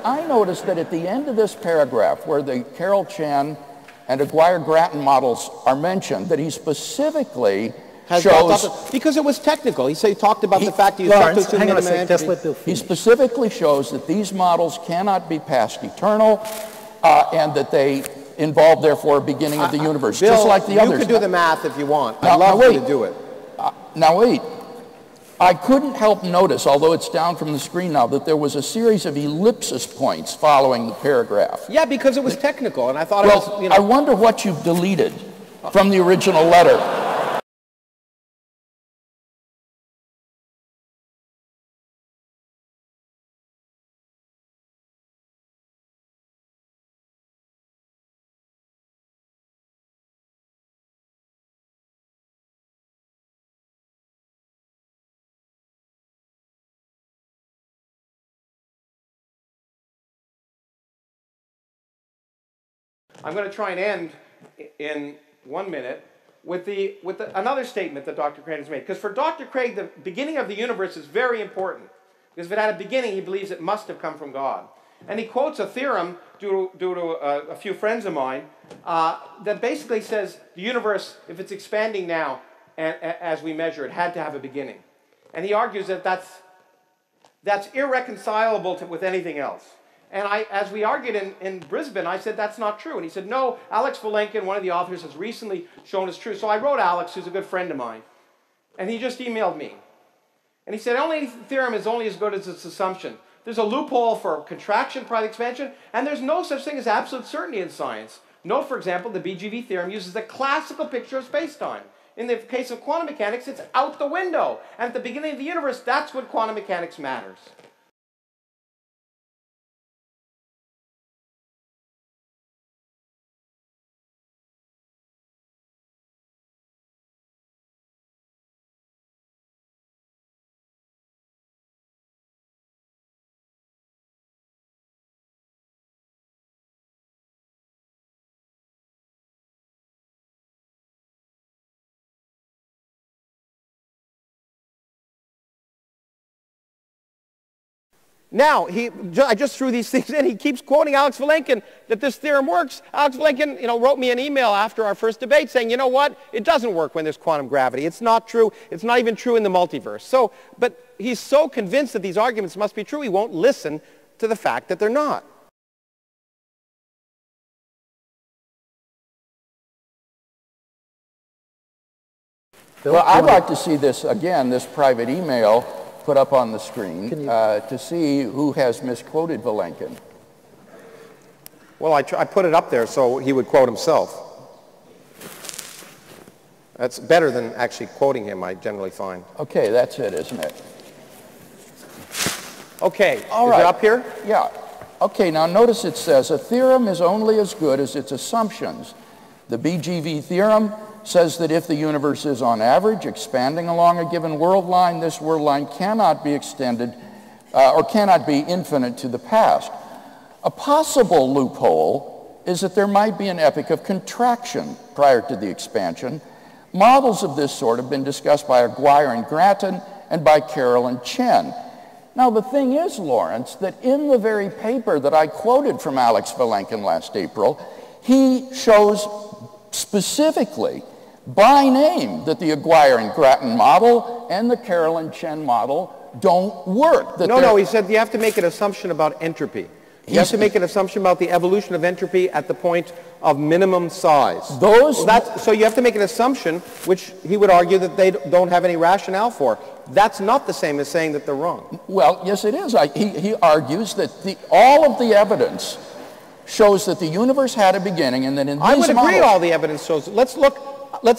I noticed that at the end of this paragraph, where the Carroll-Chen and Aguirre-Grattan models are mentioned, that he specifically shows... Because it was technical. He talked about the fact that you Lawrence, hang on a second, just let Bill He finish. specifically shows that these models cannot be past eternal, and that they involve, therefore, a beginning of the universe, Bill, just like the others. You can do the math if you want. Now, I'd love you to do it. Now wait. I couldn't help notice, although it's down from the screen now, that there was a series of ellipsis points following the paragraph. Yeah, because it was technical, and I thought Well, it was, you know... I wonder what you've deleted from the original letter. I'm going to try and end in 1 minute with another statement that Dr. Craig has made. Because for Dr. Craig, the beginning of the universe is very important. Because if it had a beginning, he believes it must have come from God. And he quotes a theorem due to a few friends of mine that basically says the universe, if it's expanding now, as we measure it, had to have a beginning. And he argues that that's irreconcilable with anything else. And as we argued in Brisbane, I said that's not true. And he said, no, Alex Vilenkin, one of the authors, has recently shown it's true. So I wrote Alex, who's a good friend of mine, and he just emailed me. And he said, only theorem is only as good as its assumption. There's a loophole for contraction, prior expansion, and there's no such thing as absolute certainty in science. Note, for example, the BGV theorem uses the classical picture of space-time. In the case of quantum mechanics, it's out the window. And at the beginning of the universe, that's when quantum mechanics matters. Now, I just threw these things in. He keeps quoting Alex Vilenkin that this theorem works. Alex Vilenkin, wrote me an email after our first debate saying, you know what? It doesn't work when there's quantum gravity. It's not true. It's not even true in the multiverse. But he's so convinced that these arguments must be true, he won't listen to the fact that they're not. Well, I'd like to see this, again, this private email put up on the screen to see who has misquoted Vilenkin. Well, I put it up there so he would quote himself. That's better than actually quoting him, I generally find. Okay, that's it, isn't it? Okay, all is right. It up here? Yeah. Okay, now notice it says, a theorem is only as good as its assumptions. The BGV theorem says that if the universe is on average expanding along a given world line, this world line cannot be extended or cannot be infinite to the past. A possible loophole is that there might be an epoch of contraction prior to the expansion. Models of this sort have been discussed by Aguirre and Grattan and by Carroll and Chen. Now the thing is, Lawrence, that in the very paper that I quoted from Alex Vilenkin last April, he shows specifically by name that the Aguirre and Grattan model and the Carroll and Chen model don't work. No, he said you have to make an assumption about entropy. You have to make an assumption about the evolution of entropy at the point of minimum size. So you have to make an assumption, which he would argue that they don't have any rationale for. That's not the same as saying that they're wrong. Well, yes, it is. He argues that all of the evidence shows that the universe had a beginning, and that in these models... I would agree all the evidence shows. Let's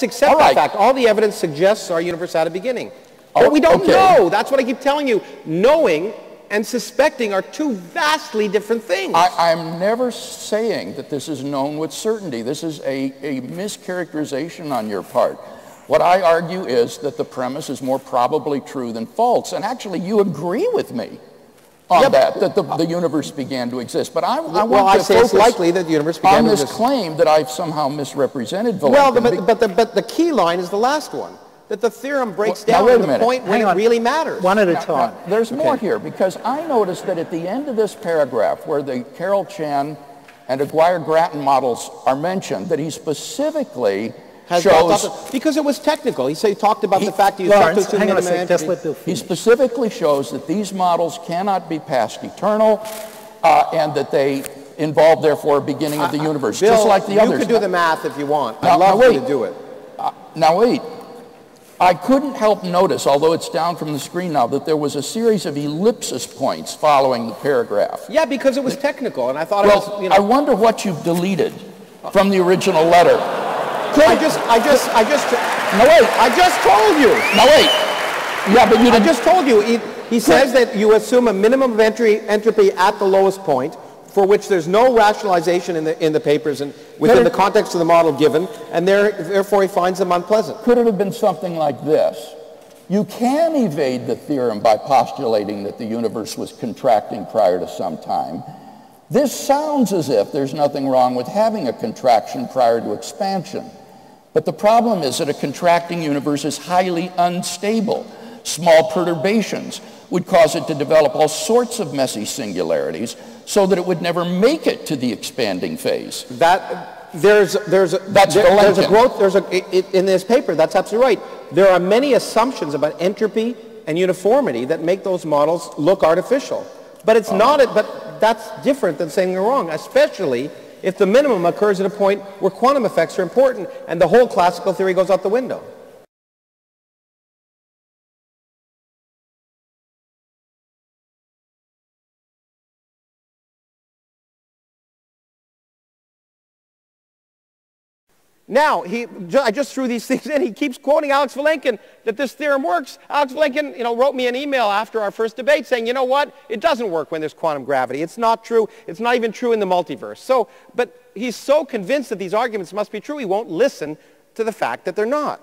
accept that fact. All the evidence suggests our universe had a beginning. But we don't know. That's what I keep telling you. Knowing and suspecting are two vastly different things. I'm never saying that this is known with certainty. This is a mischaracterization on your part. What I argue is that the premise is more probably true than false. And actually, you agree with me on that the universe began to exist. But I want to focus it's likely that the universe began on to this exist. claim that I've somehow misrepresented Vilenkin. Well, but the key line is the last one. that the theorem breaks Now, down wait to a the minute. point when it really matters. One at a Now, time. there's more here, because I noticed that at the end of this paragraph, where the Carroll Chan and Aguirre-Grattan models are mentioned, that he specifically shows... Because it was technical. He talked about the fact that you Lawrence, substitute hang on a minimum sec, just entropy. let Bill He finish. specifically shows that these models cannot be past eternal, and that they involve, therefore, a beginning of the universe, Bill, just like the others. you could do the math if you want. Now- I'd love now you wait. to do it. Now wait, I couldn't help notice, although it's down from the screen now, that there was a series of ellipsis points following the paragraph. Yeah, because it was technical, and I thought it Well, was, you know. I wonder what you've deleted from the original letter. I just. No, wait. I just told you. No, wait. Yeah, but you I didn't... just told you. He says that you assume a minimum of entropy at the lowest point, for which there's no rationalization in the papers and within the context of the model given, and therefore he finds them unpleasant. Could it have been something like this? You can evade the theorem by postulating that the universe was contracting prior to some time. This sounds as if there's nothing wrong with having a contraction prior to expansion. But the problem is that a contracting universe is highly unstable. Small perturbations would cause it to develop all sorts of messy singularities so that it would never make it to the expanding phase. There's a growth, in this paper, that's absolutely right. There are many assumptions about entropy and uniformity that make those models look artificial. But it's but that's different than saying they're wrong, especially if the minimum occurs at a point where quantum effects are important and the whole classical theory goes out the window. Now, I just threw these things in. He keeps quoting Alex Vilenkin that this theorem works. Alex Vilenkin, wrote me an email after our first debate saying, you know what? It doesn't work when there's quantum gravity. It's not true. It's not even true in the multiverse. But he's so convinced that these arguments must be true, he won't listen to the fact that they're not.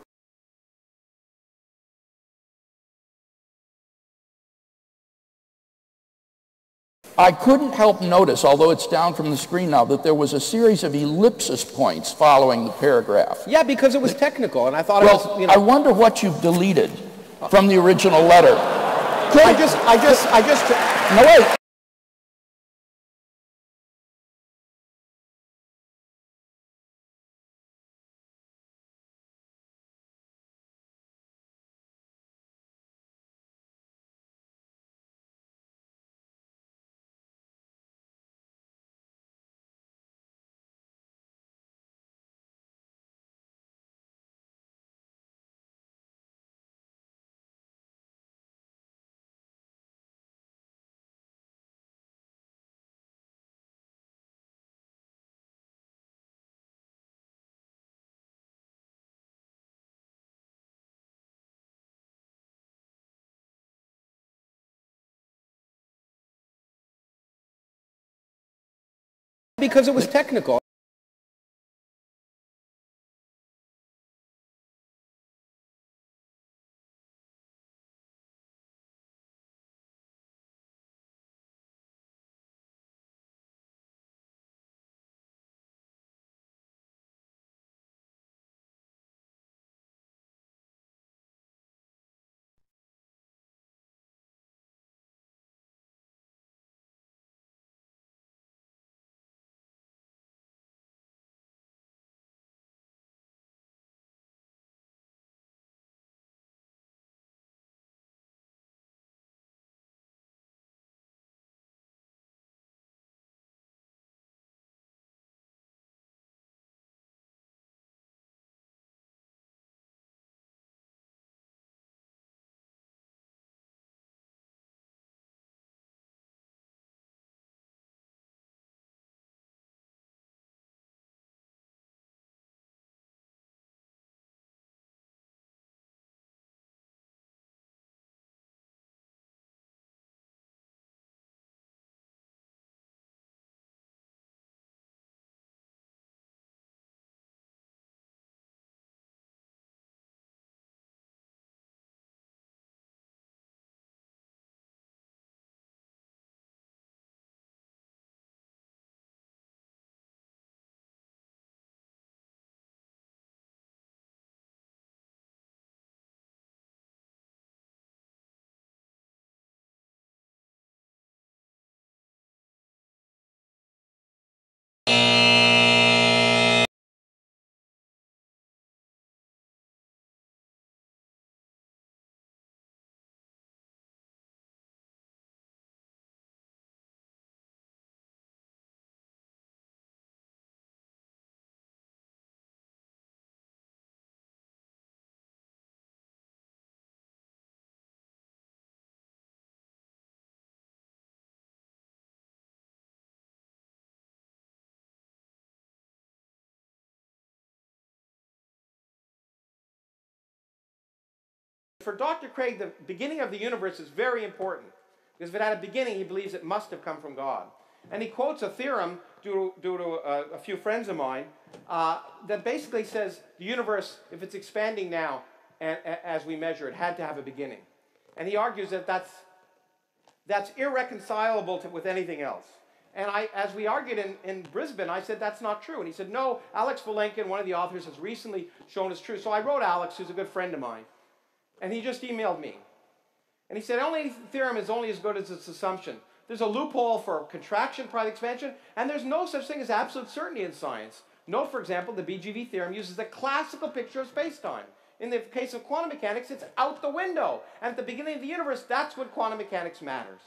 I couldn't help notice, although it's down from the screen now, that there was a series of ellipsis points following the paragraph. Yeah, because it was technical, and I thought Well, it was, I wonder what you've deleted from the original letter. No, wait. because it was technical. for Dr. Craig, the beginning of the universe is very important. Because if it had a beginning, he believes it must have come from God. And he quotes a theorem due to a few friends of mine that basically says the universe, if it's expanding now as we measure it, had to have a beginning. And he argues that that's irreconcilable with anything else. And as we argued in Brisbane, I said that's not true. And he said, no, Alex Vilenkin, one of the authors, has recently shown it's true. So I wrote Alex, who's a good friend of mine, and he just emailed me. And he said, only theorem is only as good as its assumption. There's a loophole for contraction, product expansion, and there's no such thing as absolute certainty in science. Note, for example, the BGV theorem uses the classical picture of space-time. In the case of quantum mechanics, it's out the window. And at the beginning of the universe, that's when quantum mechanics matters.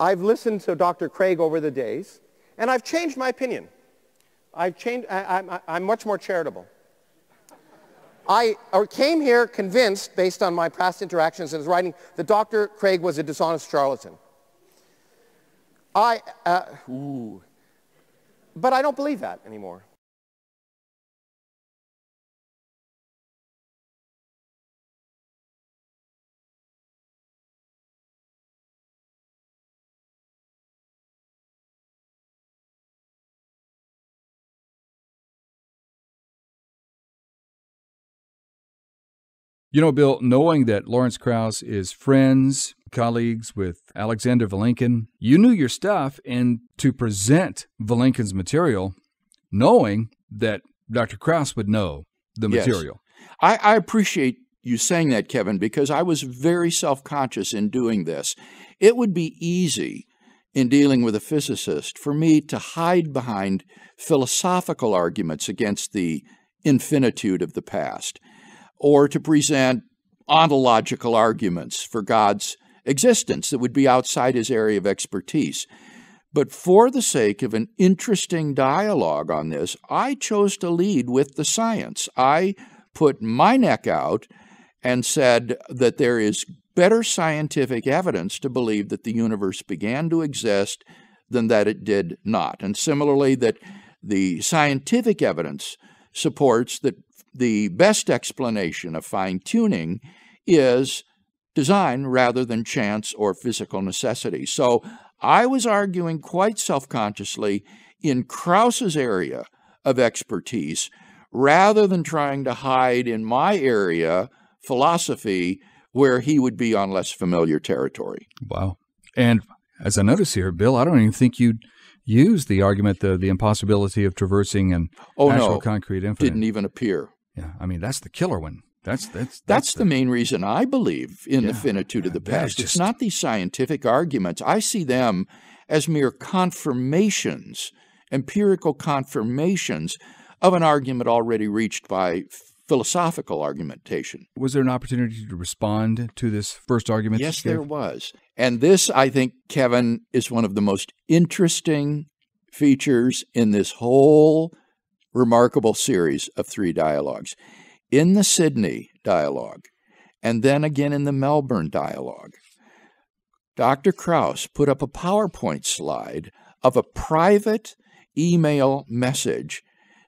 I've listened to Dr. Craig over the days, and I've changed my opinion. I'm much more charitable. I came here convinced, based on my past interactions and his writing, that Dr. Craig was a dishonest charlatan. But I don't believe that anymore. You know, Bill, knowing that Lawrence Krauss is friends, colleagues with Alexander Vilenkin, you knew your stuff, and to present Vilenkin's material, knowing that Dr. Krauss would know the material. Yes. I appreciate you saying that, Kevin, because I was very self-conscious in doing this. It would be easy in dealing with a physicist for me to hide behind philosophical arguments against the infinitude of the past, or to present ontological arguments for God's existence that would be outside his area of expertise. But for the sake of an interesting dialogue on this, I chose to lead with the science. I put my neck out and said that there is better scientific evidence to believe that the universe began to exist than that it did not. And similarly, that the scientific evidence supports that the best explanation of fine-tuning is design rather than chance or physical necessity. So I was arguing quite self-consciously in Krauss's area of expertise rather than trying to hide in my area, philosophy, where he would be on less familiar territory. Wow. And as I notice here, Bill, I don't even think you'd use the argument, the impossibility of traversing an actual concrete infinite. Didn't even appear. Yeah, I mean, that's the killer one. That's the main reason I believe in the finitude of the past. It's not these scientific arguments. I see them as mere confirmations, empirical confirmations of an argument already reached by philosophical argumentation. Was there an opportunity to respond to this first argument? Yes, there was. And this, I think, Kevin, is one of the most interesting features in this whole remarkable series of 3 dialogues. In the Sydney dialogue, and then again in the Melbourne dialogue, Dr. Krauss put up a PowerPoint slide of a private email message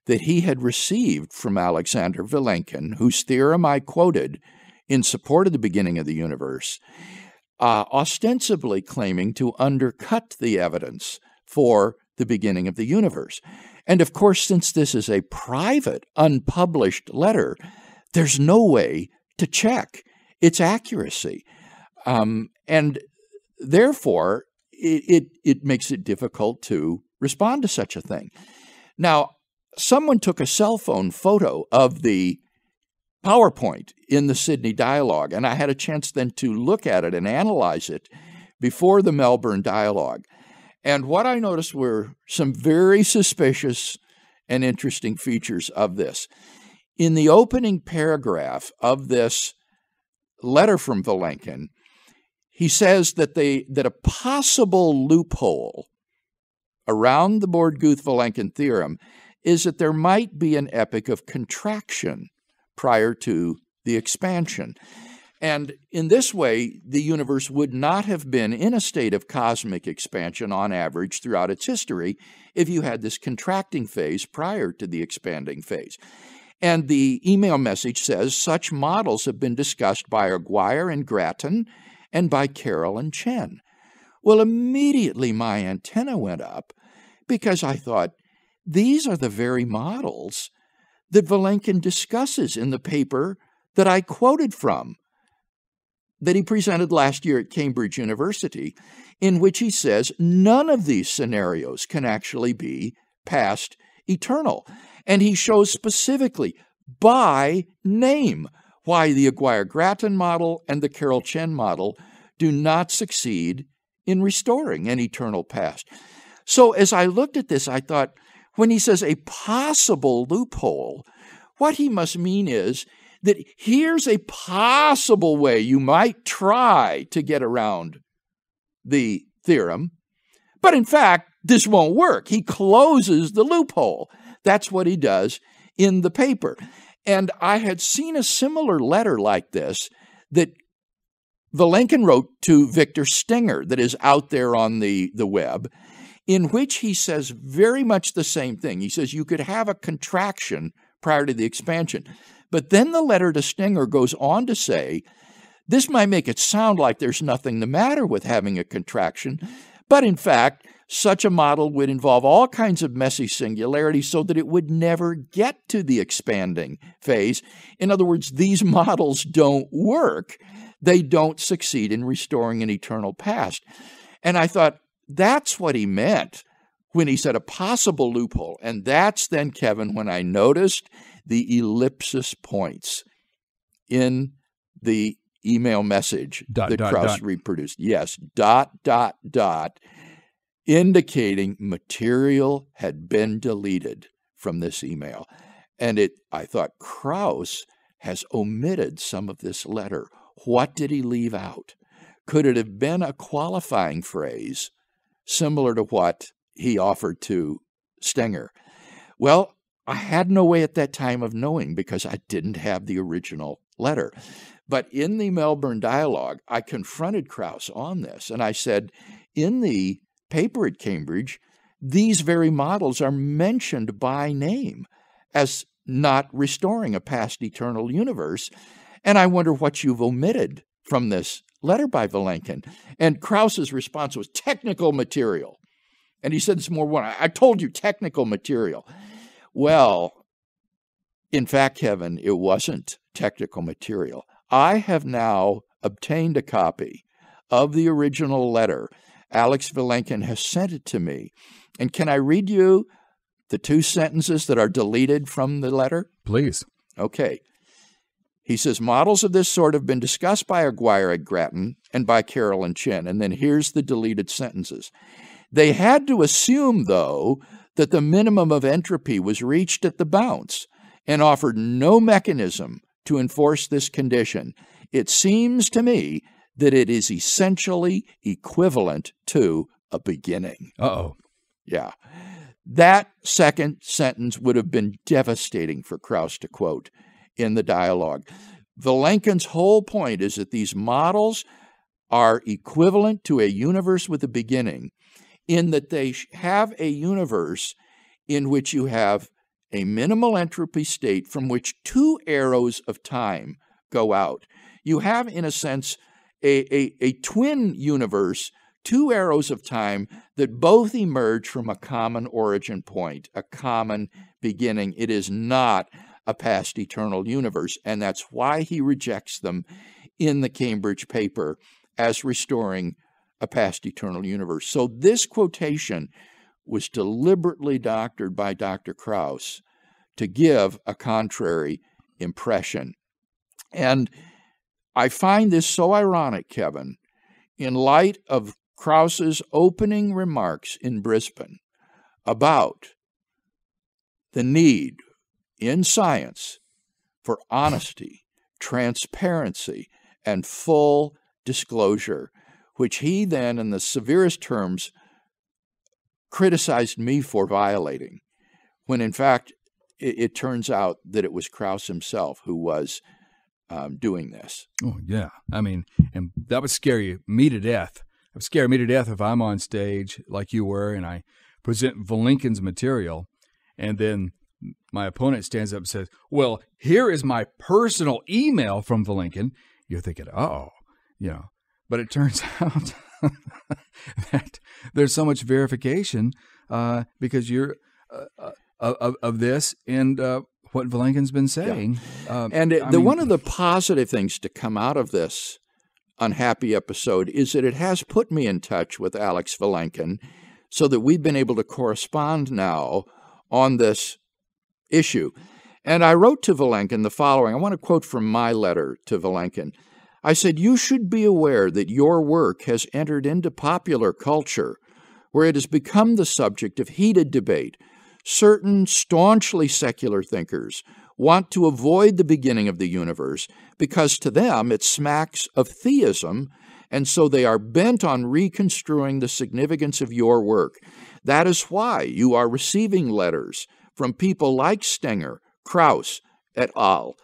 that he had received from Alexander Vilenkin, whose theorem I quoted in support of the beginning of the universe, ostensibly claiming to undercut the evidence for the beginning of the universe. And of course, since this is a private, unpublished letter, there's no way to check its accuracy. And therefore, it makes it difficult to respond to such a thing. Now, someone took a cell phone photo of the PowerPoint in the Sydney dialogue, and I had a chance then to look at it and analyze it before the Melbourne dialogue. And what I noticed were some very suspicious and interesting features of this. In the opening paragraph of this letter from Vilenkin, he says that a possible loophole around the Borde-Guth-Vilenkin theorem is that there might be an epoch of contraction prior to the expansion. And in this way, the universe would not have been in a state of cosmic expansion on average throughout its history if you had this contracting phase prior to the expanding phase. And the email message says such models have been discussed by Aguirre and Grattan and by Carroll and Chen. Well, immediately my antenna went up because I thought, these are the very models that Vilenkin discusses in the paper that I quoted from, that he presented last year at Cambridge University, in which he says none of these scenarios can actually be past eternal. And he shows specifically by name why the Aguirre-Grattan model and the Carroll-Chen model do not succeed in restoring an eternal past. So as I looked at this, I thought, when he says a possible loophole, what he must mean is that here's a possible way you might try to get around the theorem, but in fact, this won't work. He closes the loophole. That's what he does in the paper. And I had seen a similar letter like this that Vilenkin wrote to Victor Stenger that is out there on the web, in which he says very much the same thing. He says you could have a contraction prior to the expansion. But then the letter to Stenger goes on to say, this might make it sound like there's nothing the matter with having a contraction, but in fact, such a model would involve all kinds of messy singularities so that it would never get to the expanding phase. In other words, these models don't work. They don't succeed in restoring an eternal past. And I thought, that's what he meant when he said a possible loophole. And that's then, Kevin, when I noticed the ellipsis points in the email message that Krauss reproduced. Yes, ... indicating material had been deleted from this email. And I thought, Krauss has omitted some of this letter. What did he leave out? Could it have been a qualifying phrase similar to what he offered to Stenger? Well, I had no way at that time of knowing because I didn't have the original letter. But in the Melbourne dialogue, I confronted Krauss on this, and I said, in the paper at Cambridge, these very models are mentioned by name as not restoring a past eternal universe, and I wonder what you've omitted from this letter by Vilenkin. And Krauss's response was technical material. And he said this more one. I told you technical material. Well, in fact, Kevin, it wasn't technical material. I have now obtained a copy of the original letter. Alex Vilenkin has sent it to me. And can I read you the 2 sentences that are deleted from the letter? Please. Okay. He says, models of this sort have been discussed by Aguirre Grattan and by Carolyn Chin. And then here's the deleted sentences. They had to assume, though, that the minimum of entropy was reached at the bounce and offered no mechanism to enforce this condition. It seems to me that it is essentially equivalent to a beginning. Uh-oh. Yeah. That second sentence would have been devastating for Krauss to quote in the dialogue. Vilenkin's whole point is that these models are equivalent to a universe with a beginning, in that they have a universe in which you have a minimal entropy state from which two arrows of time go out. You have, in a sense, a twin universe, two arrows of time that both emerge from a common origin point, a common beginning. It is not a past eternal universe, and that's why he rejects them in the Cambridge paper as restoring a past eternal universe. So this quotation was deliberately doctored by Dr. Krauss to give a contrary impression. And I find this so ironic, Kevin, in light of Krauss's opening remarks in Brisbane about the need in science for honesty, transparency, and full disclosure, which he then, in the severest terms, criticized me for violating, when in fact it turns out that it was Krauss himself who was doing this. Oh, yeah. I mean, and that would scare me to death. It would scare me to death if I'm on stage like you were and I present Vilenkin's material, and then my opponent stands up and says, well, here is my personal email from Vilenkin. You're thinking, but it turns out that there's so much verification because you're of this and what Vilenkin's been saying. Yeah. One of the positive things to come out of this unhappy episode is that it has put me in touch with Alex Vilenkin so that we've been able to correspond now on this issue. And I wrote to Vilenkin the following. I want to quote from my letter to Vilenkin. I said, you should be aware that your work has entered into popular culture where it has become the subject of heated debate. Certain staunchly secular thinkers want to avoid the beginning of the universe because to them it smacks of theism, and so they are bent on reconstruing the significance of your work. That is why you are receiving letters from people like Stenger, Krauss, et al.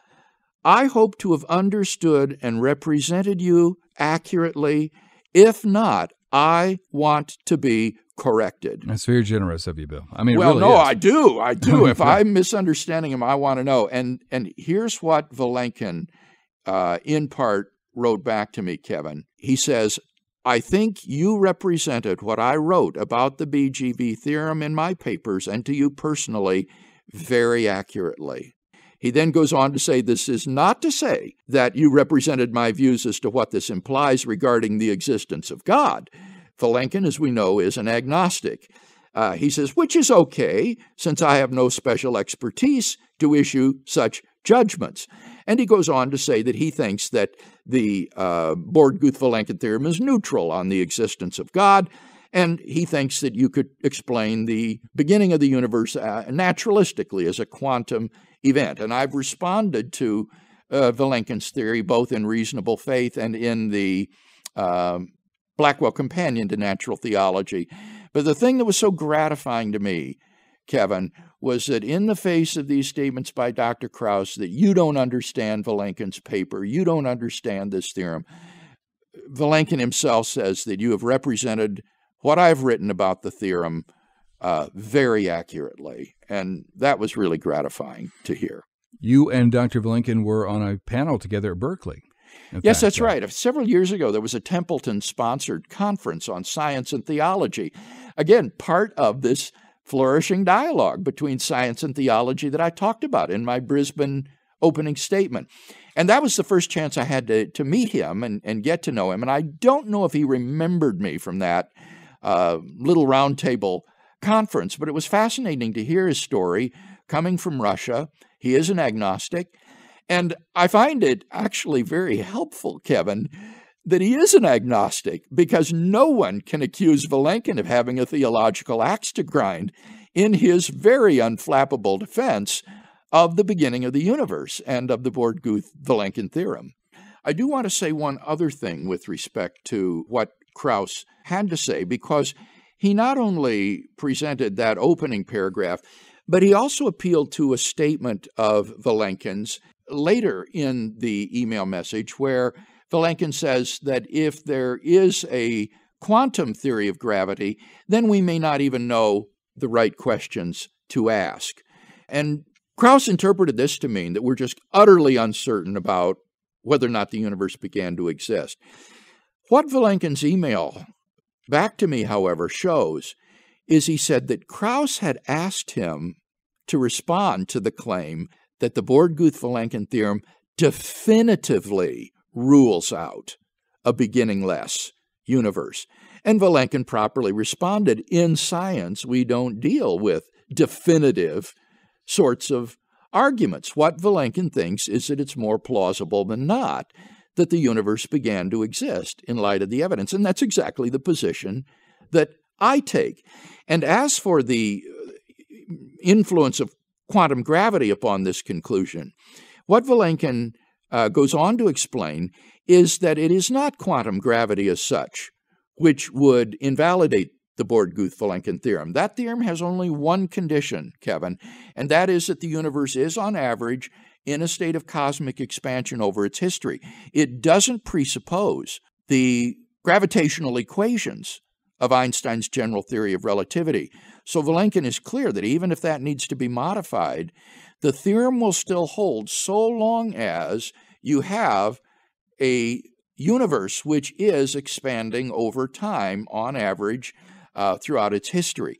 I hope to have understood and represented you accurately. If not, I want to be corrected. That's very generous of you, Bill. I mean, well, it really is. I do. If I'm misunderstanding him, I want to know. And here's what Vilenkin, in part, wrote back to me, Kevin. He says, I think you represented what I wrote about the BGV theorem in my papers and to you personally very accurately. He then goes on to say, this is not to say that you represented my views as to what this implies regarding the existence of God. Vilenkin, as we know, is an agnostic. He says, which is okay, since I have no special expertise to issue such judgments. And he goes on to say that he thinks that the Borde-Guth-Vilenkin theorem is neutral on the existence of God, and he thinks that you could explain the beginning of the universe naturalistically as a quantum event. And I've responded to Vilenkin's theory both in Reasonable Faith and in the Blackwell Companion to Natural Theology. But the thing that was so gratifying to me, Kevin, was that in the face of these statements by Dr. Krauss that you don't understand Vilenkin's paper, you don't understand this theorem, Vilenkin himself says that you have represented what I've written about the theorem very accurately. And that was really gratifying to hear. You and Dr. Vilenkin were on a panel together at Berkeley. Yes, that's right. Several years ago, there was a Templeton-sponsored conference on science and theology. Again, part of this flourishing dialogue between science and theology that I talked about in my Brisbane opening statement. And that was the first chance I had to meet him and get to know him. And I don't know if he remembered me from that little roundtable conference, but it was fascinating to hear his story coming from Russia. He is an agnostic. And I find it actually very helpful, Kevin, that he is an agnostic, because no one can accuse Vilenkin of having a theological axe to grind in his very unflappable defense of the beginning of the universe and of the Borguth-Vilenkin theorem. I do want to say one other thing with respect to what Krauss had to say, because he not only presented that opening paragraph, but he also appealed to a statement of Vilenkin's later in the email message, where Vilenkin says that if there is a quantum theory of gravity, then we may not even know the right questions to ask. And Krauss interpreted this to mean that we're just utterly uncertain about whether or not the universe began to exist. What Vilenkin's email back to me, however, shows is he said that Krauss had asked him to respond to the claim that the Borguth-Vilenkin theorem definitively rules out a beginningless universe. And Vilenkin properly responded, in science, we don't deal with definitive sorts of arguments. What Vilenkin thinks is that it's more plausible than not that the universe began to exist in light of the evidence. And that's exactly the position that I take. And as for the influence of quantum gravity upon this conclusion, what Vilenkin goes on to explain is that it is not quantum gravity as such which would invalidate the Borguth-Vilenkin theorem. That theorem has only one condition, Kevin, and that is that the universe is, on average, in a state of cosmic expansion over its history. It doesn't presuppose the gravitational equations of Einstein's general theory of relativity. So Vilenkin is clear that even if that needs to be modified, the theorem will still hold so long as you have a universe which is expanding over time, on average, throughout its history.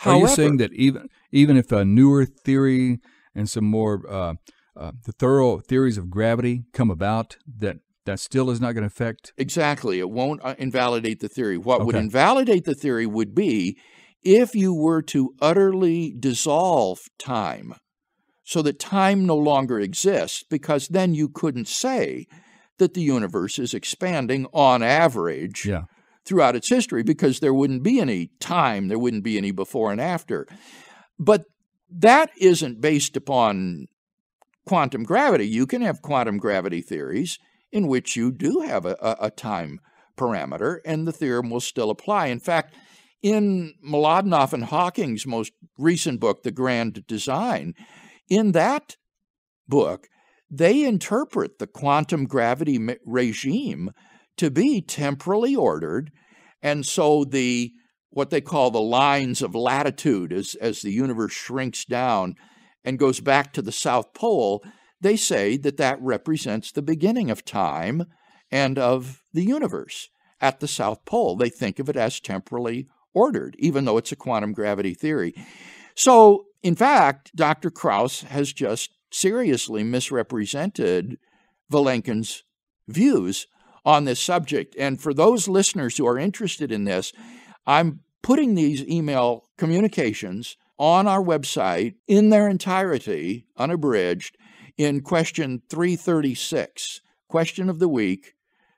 Are you saying that even if a newer theory and some more the thorough theories of gravity come about, that still is not going to affect? Exactly. It won't invalidate the theory. What would invalidate the theory would be if you were to utterly dissolve time so that time no longer exists, because then you couldn't say that the universe is expanding on average throughout its history, because there wouldn't be any time, there wouldn't be any before and after. But that isn't based upon quantum gravity. You can have quantum gravity theories in which you do have a time parameter, and the theorem will still apply. In fact, in Mlodinow and Hawking's most recent book, The Grand Design, in that book, they interpret the quantum gravity regime to be temporally ordered, and so what they call the lines of latitude as the universe shrinks down and goes back to the South Pole, they say that represents the beginning of time and of the universe at the South Pole. They think of it as temporally ordered, even though it's a quantum gravity theory. So, in fact, Dr. Krauss has just seriously misrepresented Vilenkin's views on this subject. And for those listeners who are interested in this, I'm putting these email communications on our website in their entirety, unabridged, in question 336, question of the week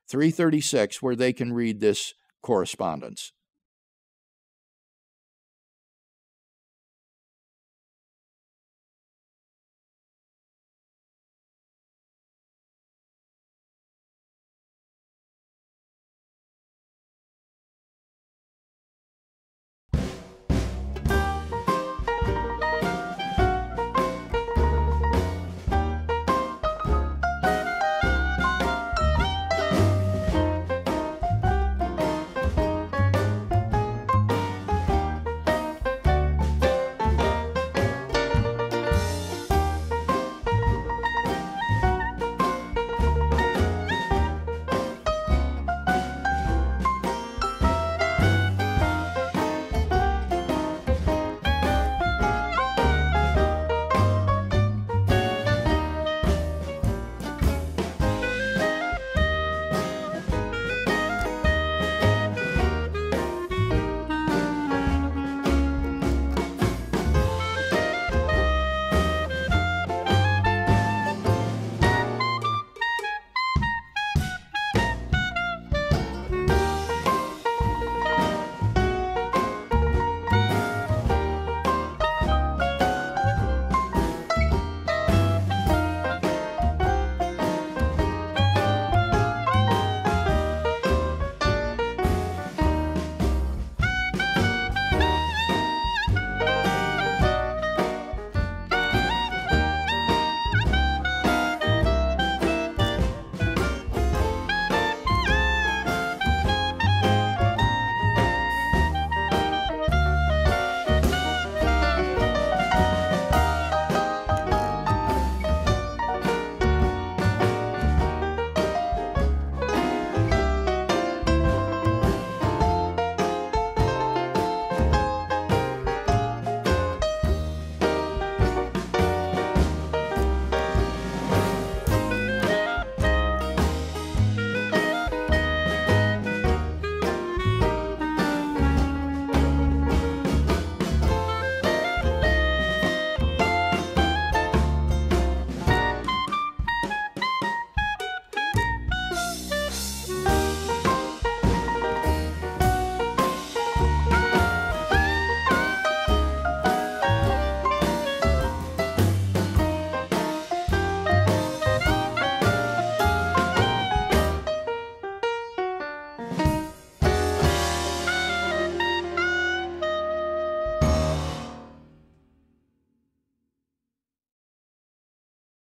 336, where they can read this correspondence.